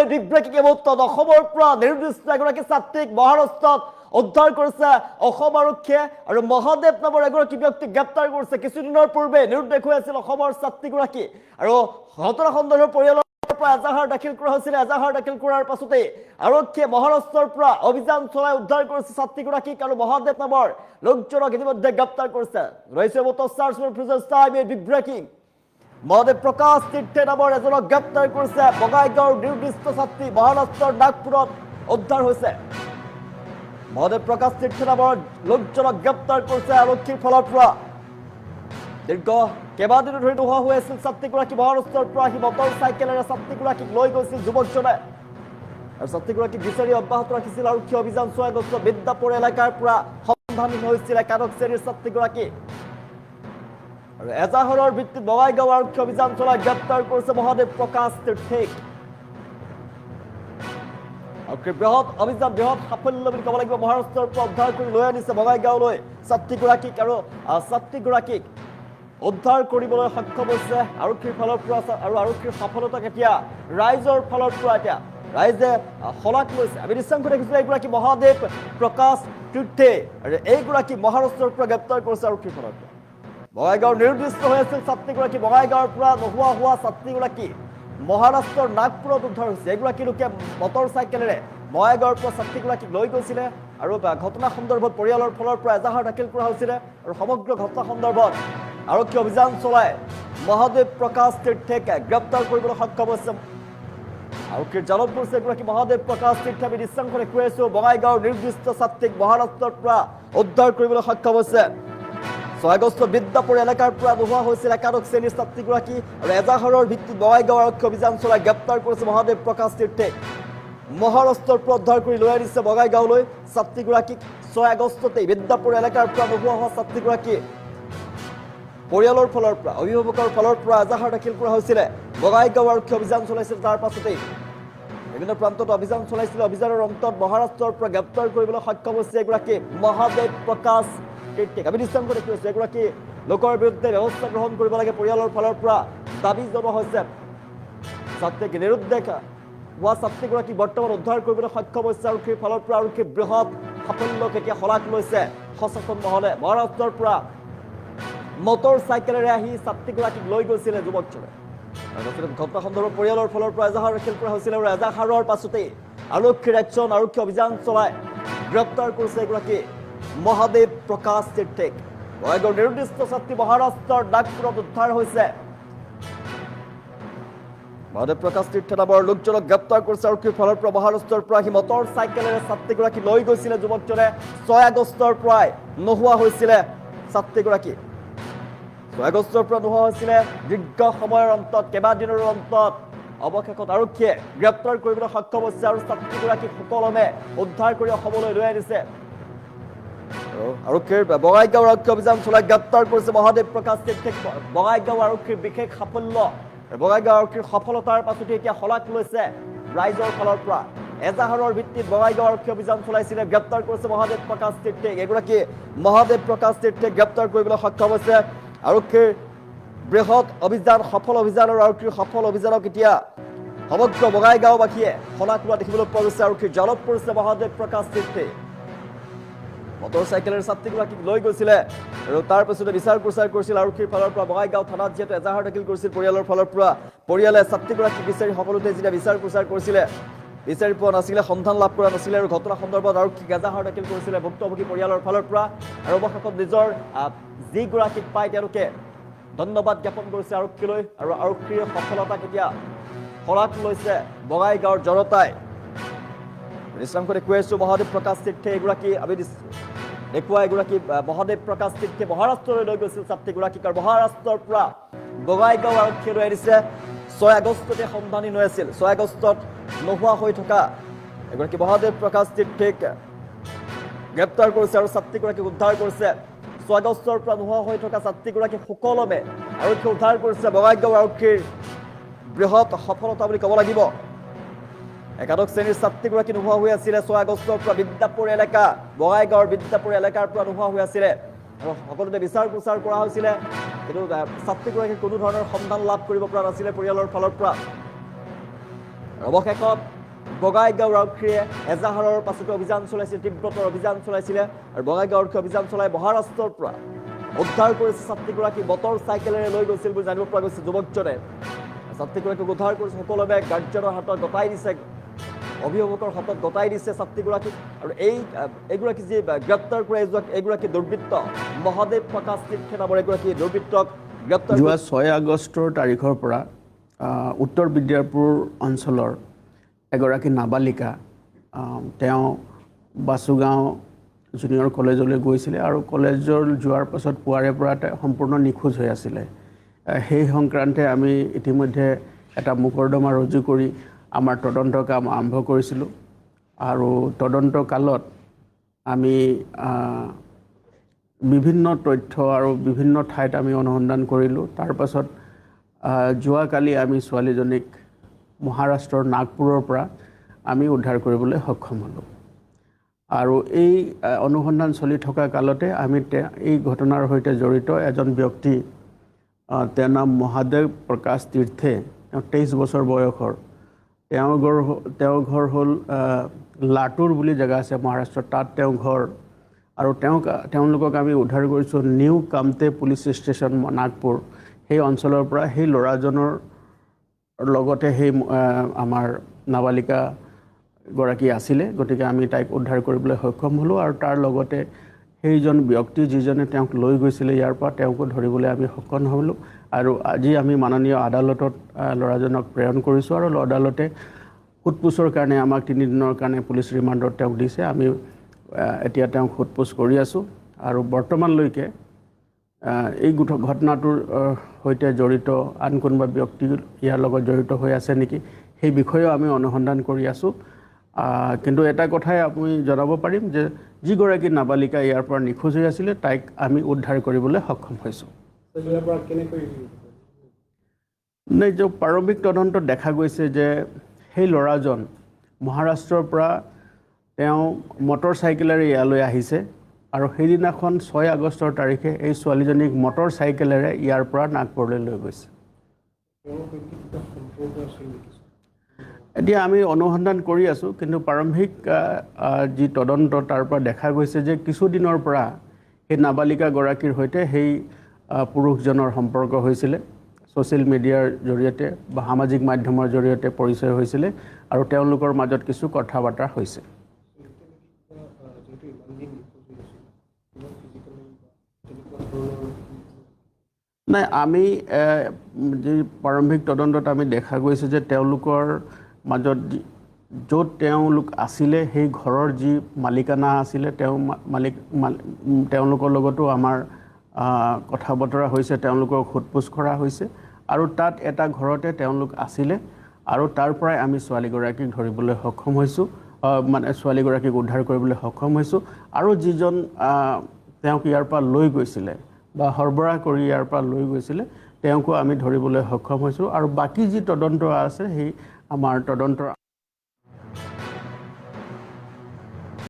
টাইমে big breaking মুহূৰ্তত অসমৰ পৰা নিৰ্দিষ্ট এগৰাকী ছাত্ৰীক মহাৰাষ্ট্ৰত উদ্ধাৰ কৰিছে অসম আৰক্ষীয়ে আৰু মহাদেৱ নামৰ এগৰাকী ব্যক্তিক গ্ৰেপ্তাৰ কৰিছে। কিছুদিনৰ পূৰ্বে নিৰুদ্দেশ হৈ আছিল অসমৰ ছাত্ৰীগৰাকী আৰু ঘটনা সন্দৰ্ভত পৰিয়ালৰ পৰা এজাহাৰ দাখিল কৰা হৈছিল। এজাহাৰ দাখিল কৰাৰ পাছতে আৰক্ষীয়ে মহাৰাষ্ট্ৰৰ পৰা অভিযান চলাই উদ্ধাৰ কৰিছে ছাত্ৰীগৰাকীক আৰু মহাদেৱ নামৰ লোকজনক ইতিমধ্যে গ্ৰেপ্তাৰ কৰিছে। ৰহিছে বিগ ব্ৰেকিং মহাদেৱ প্ৰকাশ তীৰ্থে নামৰ এজনক গ্ৰেপ্তাৰ কৰিছে। বঙাইগাঁৱৰ নিৰ্দিষ্ট ছাত্ৰী মহাৰাষ্ট্ৰৰ নাগপুৰত উদ্ধাৰ হৈছে। মহাদেৱ প্ৰকাশ তীৰ্থে নামৰ লোকজনক গ্ৰেপ্তাৰ কৰিছে আৰক্ষীৰ ফালৰ পৰা। দীৰ্ঘ কেইবাদিনো ধৰি নোহোৱা হৈ আছিল ছাত্ৰীগৰাকী মহাৰাষ্ট্ৰৰ পৰা আহি মটৰ চাইকেলেৰে ছাত্ৰীগৰাকীক লৈ গৈছিল যুৱকজনে আৰু ছাত্ৰীগৰাকীক বিচাৰি অব্যাহত ৰাখিছিল আৰক্ষী অভিযান চলাই গৈছিল। বিদ্যাপুৰ এলেকাৰ পৰা সন্ধানহীন হৈছিল একাদশ শ্ৰেণীৰ ছাত্ৰীগৰাকী আৰু এজাহাৰৰ ভিত্তিত বঙাইগাঁও আৰক্ষী অভিযান চলাই গ্ৰেপ্তাৰ কৰিছে মহাদেৱ প্ৰকাশ তীৰ্থেক। বৃহৎ অভিযান বৃহৎ সাফল্য বুলি ক'ব লাগিব। মহাৰাষ্ট্ৰৰ পৰা উদ্ধাৰ কৰি লৈ আনিছে বঙাইগাঁৱলৈ ছাত্ৰীগৰাকীক আৰু ছাত্ৰীগৰাকীক উদ্ধাৰ কৰিবলৈ সক্ষম হৈছে আৰক্ষীৰ ফালৰ পৰা আৰু আৰক্ষীৰ সফলতাক এতিয়া ৰাইজৰ ফালৰ পৰা এতিয়া ৰাইজে শলাগ লৈছে। আমি নিশ্চয় দেখিছোঁ এইগৰাকী মহাদেৱ প্ৰকাশ তীৰ্থে আৰু এইগৰাকী মহাৰাষ্ট্ৰৰ পৰা গ্ৰেপ্তাৰ কৰিছে আৰক্ষীৰ ফালৰ পৰা। বঙাইগাঁৱৰ নিৰ্দিষ্ট হৈ আছিল ছাত্ৰীগৰাকী। বঙাইগাঁৱৰ পৰা নোহোৱা হোৱা ছাত্ৰীগৰাকী মহাৰাষ্ট্ৰৰ নাগপুৰত উদ্ধাৰ হৈছে। এগৰাকী লোকে মটৰ চাইকেলেৰে বঙাইগাঁৱৰ পৰা ছাত্ৰীগৰাকীক লৈ গৈছিলে আৰু ঘটনা সন্দৰ্ভত পৰিয়ালৰ ফালৰ পৰা এজাহাৰ দাখিল কৰা হৈছিলে আৰু সমগ্ৰ ঘটনা সন্দৰ্ভত আৰক্ষী অভিযান চলাই মহাদেৱ প্ৰকাশ তীৰ্থেক গ্ৰেপ্তাৰ কৰিবলৈ সক্ষম হৈছে। আৰক্ষীৰ জালত পৰিছে এগৰাকী মহাদেৱ প্ৰকাশ তীৰ্থে। আমি নিশ্চয় কৈ আছো বঙাইগাঁৱৰ নিৰ্দিষ্ট ছাত্ৰীক মহাৰাষ্ট্ৰৰ পৰা উদ্ধাৰ কৰিবলৈ সক্ষম হৈছে। 6 আগষ্ট বিদ্যাপুৰ এলেকাৰ পৰা নোহোৱা হৈছিল একাদশ শ্ৰেণীৰ ছাত্ৰীগৰাকী আৰু এজাহাৰৰ ভিত্তিত বঙাইগাঁও আৰক্ষী অভিযান চলাই গ্ৰেপ্তাৰ কৰিছে মহাদেৱ প্ৰকাশ তীৰ্থেক। মহাৰাষ্ট্ৰৰ পৰা উদ্ধাৰ কৰি লৈ আনিছে বঙাইগাঁৱলৈ ছাত্ৰীগৰাকীক। 6 আগষ্টতেই বিদ্যাপুৰ এলেকাৰ পৰা নোহোৱা হোৱা ছাত্ৰীগৰাকী পৰিয়ালৰ ফালৰ পৰা অভিভাৱকৰ ফালৰ পৰা এজাহাৰ দাখিল কৰা হৈছিলে। বঙাইগাঁও আৰক্ষী অভিযান চলাইছিল। তাৰ পাছতেই বিভিন্ন প্ৰান্তত অভিযান চলাইছিল। অভিযানৰ অন্তত মহাৰাষ্ট্ৰৰ পৰা গ্ৰেপ্তাৰ কৰিবলৈ সক্ষম হৈছে এগৰাকী মহাদেৱ প্ৰকাশ তীৰ্থেক। আমি নিশ্চয় দেখি আছো এগৰাকী লোকৰ বিৰুদ্ধে ব্যৱস্থা গ্ৰহণ কৰিব লাগে পৰিয়ালৰ ফালৰ পৰা দাবী জনোৱা হৈছে। ছাত্ৰীক নিৰুদ্দেশ হোৱা ছাত্ৰীগৰাকী বৰ্তমান উদ্ধাৰ কৰিবলৈ সক্ষম হৈছে আৰক্ষীৰ ফালৰ পৰা। আৰক্ষী বৃহৎ সাফল্যক এতিয়া শলাগ লৈছে সচেতন মহলে। মহাৰাষ্ট্ৰৰ পৰা মটৰ চাইকেলেৰে আহি ছাত্ৰীগৰাকীক লৈ গৈছিলে যুৱকজনে। ঘটনা সন্দৰ্ভত পৰিয়ালৰ ফালৰ পৰা এজাহাৰ দাখিল কৰা হৈছিল আৰু এজাহাৰৰ পাছতেই আৰক্ষীৰ একচন আৰক্ষী অভিযান চলাই গ্ৰেপ্তাৰ কৰিছে এগৰাকী মহাদেৱ প্ৰকাশ তীৰ্থেক। বঙাইগাঁৱৰ নিৰ্দিষ্ট ছাত্ৰী মহাৰাষ্ট্ৰৰ নাগপুৰত উদ্ধাৰ হৈছে। মহাদেৱ প্ৰকাশ তীৰ্থে নামৰ লোকজনক গ্ৰেপ্তাৰ কৰিছে আৰক্ষীৰ ফালৰ পৰা। মহাৰাষ্ট্ৰৰ পৰা আহি মটৰ চাইকেলেৰে ছাত্ৰীগৰাকী লৈ গৈছিলে যুৱকজনে। 6 আগষ্টৰ পৰাই নোহোৱা হৈছিলে ছাত্ৰীগৰাকী। 6 আগষ্টৰ পৰা নোহোৱা হৈছিলে। দীৰ্ঘ সময়ৰ অন্তত কেইবাদিনৰ অন্তত অৱশেষত আৰক্ষীয়ে গ্ৰেপ্তাৰ কৰিবলৈ সক্ষম হৈছে আৰু ছাত্ৰীগৰাকীক সুকলমে উদ্ধাৰ কৰি অসমলৈ লৈ আনিছে। আৰক্ষীৰ বঙাইগাঁও আৰক্ষী অভিযান চলাই গ্ৰেপ্তাৰ কৰিছে মহাদেৱ প্ৰকাশ তীৰ্থেক। বঙাইগাঁও আৰক্ষীৰ বিশেষ সাফল্য। বঙাইগাঁও আৰক্ষীৰ সফলতাৰ পাছতে এতিয়া শলাগ লৈছে ৰাইজৰ ফালৰ পৰা। এজাহাৰৰ ভিত্তিত বঙাইগাঁও আৰক্ষী অভিযান চলাইছিলে। গ্ৰেপ্তাৰ কৰিছে মহাদেৱ প্ৰকাশ তীৰ্থেক। এগৰাকী মহাদেৱ প্ৰকাশ তীৰ্থেক গ্ৰেপ্তাৰ কৰিবলৈ সক্ষম হৈছে আৰক্ষীৰ বৃহৎ অভিযান সফল অভিযান আৰু আৰক্ষীৰ সফল অভিযানক এতিয়া সমগ্ৰ বঙাইগাঁওবাসীয়ে শলাগ লোৱা দেখিবলৈ পোৱা গৈছে। আৰক্ষীৰ জালত পৰিছে মহাদেৱ প্ৰকাশ তীৰ্থে। মটৰ চাইকেলেৰে ছাত্ৰীগৰাকীক লৈ গৈছিলে আৰু তাৰ পিছতে বিচাৰ প্ৰচাৰ কৰিছিল আৰক্ষীৰ ফালৰ পৰা। বঙাইগাঁও থানাত যিহেতু এজাহাৰ দাখিল কৰিছিল পৰিয়ালৰ ফালৰ পৰা। পৰিয়ালে ছাত্ৰীগৰাকীক বিচাৰি সকলোতে যেতিয়া বিচাৰ প্ৰচাৰ কৰিছিলে বিচাৰি পোৱা নাছিলে, সন্ধান লাভ কৰা নাছিলে আৰু ঘটনা সন্দৰ্ভত আৰক্ষীক এজাহাৰ দাখিল কৰিছিলে ভুক্তভোগী পৰিয়ালৰ ফালৰ পৰা। আৰু অৱশেষত নিজৰ যিগৰাকীক পাই তেওঁলোকে ধন্যবাদ জ্ঞাপন কৰিছে আৰক্ষীলৈ আৰু আৰক্ষীৰ সফলতাক এতিয়া শলাগ লৈছে বঙাইগাঁৱৰ জনতাই। কৈ আছো মহাদেৱ প্ৰকাশ তীৰ্থে এগৰাকী আমি দেখুওৱা এগৰাকী মহাদেৱ প্ৰকাশ তীৰ্থে মহাৰাষ্ট্ৰলৈ লৈ গৈছিল ছাত্ৰীগৰাকীক আৰু মহাৰাষ্ট্ৰৰ পৰা বঙাইগাঁও আৰক্ষীয়ে লৈ আনিছে। 6 আগষ্টতে সন্ধানহীন হৈ আছিল। 6 আগষ্টত নোহোৱা হৈ থকা এগৰাকী মহাদেৱ প্ৰকাশ তীৰ্থেক গ্ৰেপ্তাৰ কৰিছে আৰু ছাত্ৰীগৰাকীক উদ্ধাৰ কৰিছে। 6 আগষ্টৰ পৰা নোহোৱা হৈ থকা ছাত্ৰীগৰাকীক সুকলমে আৰক্ষী উদ্ধাৰ কৰিছে। বঙাইগাঁও আৰক্ষীৰ বৃহৎ সফলতা বুলি ক'ব লাগিব। একাদশ শ্ৰেণীৰ ছাত্ৰীগৰাকী নোহোৱা হৈ আছিলে 6 আগষ্টৰ পৰা। বিদ্যাপুৰ এলেকা বঙাইগাঁৱৰ বিদ্যাপুৰ এলেকাৰ পৰা নোহোৱা হৈ আছিলে আৰু সকলোতে বিচাৰ প্ৰচাৰ কৰা হৈছিলে, কিন্তু ছাত্ৰীগৰাকীৰ কোনো ধৰণৰ সন্ধান লাভ কৰিব পৰা নাছিলে পৰিয়ালৰ ফালৰ পৰা। অৱশেষত বঙাইগাঁও আৰক্ষীয়ে এজাহাৰৰ পাছতো অভিযান চলাইছিল, তীব্ৰতৰ অভিযান চলাইছিলে আৰু বঙাইগাঁও আৰক্ষীয়ে অভিযান চলাই মহাৰাষ্ট্ৰৰ পৰা উদ্ধাৰ কৰিছে ছাত্ৰীগৰাকী। মটৰ চাইকেলেৰে লৈ গৈছিল বুলি জানিব পৰা গৈছে যুৱকজনে। ছাত্ৰীগৰাকীক উদ্ধাৰ কৰিছে, সকলোৱে গাৰ্জেনৰ হাতত গতাই দিছে, অভিভাৱকৰ হাতত গতাই দিছে ছাত্ৰীগৰাকীক। আৰু এইগৰাকী যি গ্ৰেপ্তাৰ কৰে এইগৰাকী দুৰ্বৃত্ত মহাদেৱ প্ৰকাশ তীৰ্থে নামৰ এগৰাকী দুৰ্বৃত্তক গ্ৰেপ্তাৰ। যোৱা 6 আগষ্টৰ তাৰিখৰ পৰা উত্তৰ বিদ্যাপুৰ অঞ্চলৰ এগৰাকী নাবালিকা তেওঁ বাসুগাঁও জুনিয়ৰ কলেজলৈ গৈছিলে আৰু কলেজৰ যোৱাৰ পাছত পুৱাৰে পৰা সম্পূৰ্ণ নিখোজ হৈ আছিলে। সেই সংক্ৰান্তে আমি ইতিমধ্যে এটা মোকৰ্দমা ৰুজু কৰি আমাৰ তদন্ত কাম আৰম্ভ কৰিছিলোঁ আৰু তদন্ত কালত আমি বিভিন্ন তথ্য আৰু বিভিন্ন ঠাইত আমি অনুসন্ধান কৰিলোঁ। তাৰ পাছত যোৱাকালি আমি ছোৱালীজনীক মহাৰাষ্ট্ৰৰ নাগপুৰৰ পৰা আমি উদ্ধাৰ কৰিবলৈ সক্ষম হ'লোঁ আৰু এই অনুসন্ধান চলি থকা কালতে আমি এই ঘটনাৰ সৈতে জড়িত এজন ব্যক্তি, তেওঁৰ নাম মহাদেৱ প্ৰকাশ তীৰ্থে, তেওঁ 23 বছৰ বয়সৰ। তেওঁৰ ঘৰ হ'ল লাটুৰ বুলি জেগা আছে মহাৰাষ্ট্ৰত, তাত তেওঁ ঘৰ। আৰু তেওঁলোকক আমি উদ্ধাৰ কৰিছোঁ নিউ কামতে পুলিচ ষ্টেচন নাগপুৰ, সেই অঞ্চলৰ পৰা। সেই ল'ৰাজনৰ লগতে সেই আমাৰ নাবালিকাগৰাকী আছিলে, গতিকে আমি তাইক উদ্ধাৰ কৰিবলৈ সক্ষম হ'লোঁ আৰু তাৰ লগতে সেইজন ব্যক্তি যিজনে তেওঁক লৈ গৈছিলে ইয়াৰ পৰা, তেওঁকো ধৰিবলৈ আমি সক্ষম হ'লোঁ। আৰু আজি আমি মাননীয় আদালতত ল'ৰাজনক প্ৰেৰণ কৰিছোঁ আৰু আদালতে সোধপোছৰ কাৰণে আমাক 3 দিনৰ কাৰণে পুলিচ ৰিমাণ্ডত তেওঁক দিছে। আমি এতিয়া তেওঁক সোধপোছ কৰি আছোঁ আৰু বৰ্তমানলৈকে এই ঘটনাটোৰ সৈতে জড়িত আন কোনোবা ব্যক্তি ইয়াৰ লগত জড়িত হৈ আছে নেকি সেই বিষয়েও আমি অনুসন্ধান কৰি আছোঁ। কিন্তু এটা কথাই আমি জনাব পাৰিম যে যিগৰাকী নাবালিকা ইয়াৰ পৰা নিখোজ হৈ আছিলে তাইক আমি উদ্ধাৰ কৰিবলৈ সক্ষম হৈছোঁ। যে প্ৰাৰম্ভিক তদন্তত দেখা গৈছে যে সেই ল'ৰাজন মহাৰাষ্ট্ৰৰ পৰা তেওঁ মটৰ চাইকেলেৰে ইয়ালৈ আহিছে আৰু সেইদিনাখন 6 আগষ্টৰ তাৰিখে এই ছোৱালীজনীক মটৰ চাইকেলেৰে ইয়াৰ পৰা নাগপুৰলৈ লৈ গৈছে। এতিয়া আমি অনুসন্ধান কৰি আছোঁ, কিন্তু প্ৰাৰম্ভিক যি তদন্ত তাৰ পৰা দেখা গৈছে যে কিছুদিনৰ পৰা সেই নাবালিকাগৰাকীৰ সৈতে সেই পুৰুষজনৰ সম্পৰ্ক হৈছিলে, ছ'চিয়েল মিডিয়াৰ জৰিয়তে বা সামাজিক মাধ্যমৰ জৰিয়তে পৰিচয় হৈছিলে আৰু তেওঁলোকৰ মাজত কিছু কথা বাৰ্তা হৈছে। নাই, আমি যি প্ৰাৰম্ভিক তদন্তত আমি দেখা গৈছে যে তেওঁলোকৰ মাজত য'ত তেওঁলোক আছিলে সেই ঘৰৰ যি মালিকানা আছিলে তেওঁলোকৰ লগতো আমাৰ কথা বতৰা হৈছে, তেওঁলোকক সোধপোছ কৰা হৈছে আৰু তাত এটা ঘৰতে তেওঁলোক আছিলে আৰু তাৰ পৰাই আমি ছোৱালীগৰাকীক ধৰিবলৈ সক্ষম হৈছোঁ, ছোৱালীগৰাকীক উদ্ধাৰ কৰিবলৈ সক্ষম হৈছোঁ। আৰু যিজন তেওঁক ইয়াৰ পৰা লৈ গৈছিলে বা সৰবৰাহ কৰি ইয়াৰ পৰা লৈ গৈছিলে তেওঁকো আমি ধৰিবলৈ সক্ষম হৈছোঁ আৰু বাকী যি তদন্ত আছে সেই আমাৰ তদন্তৰ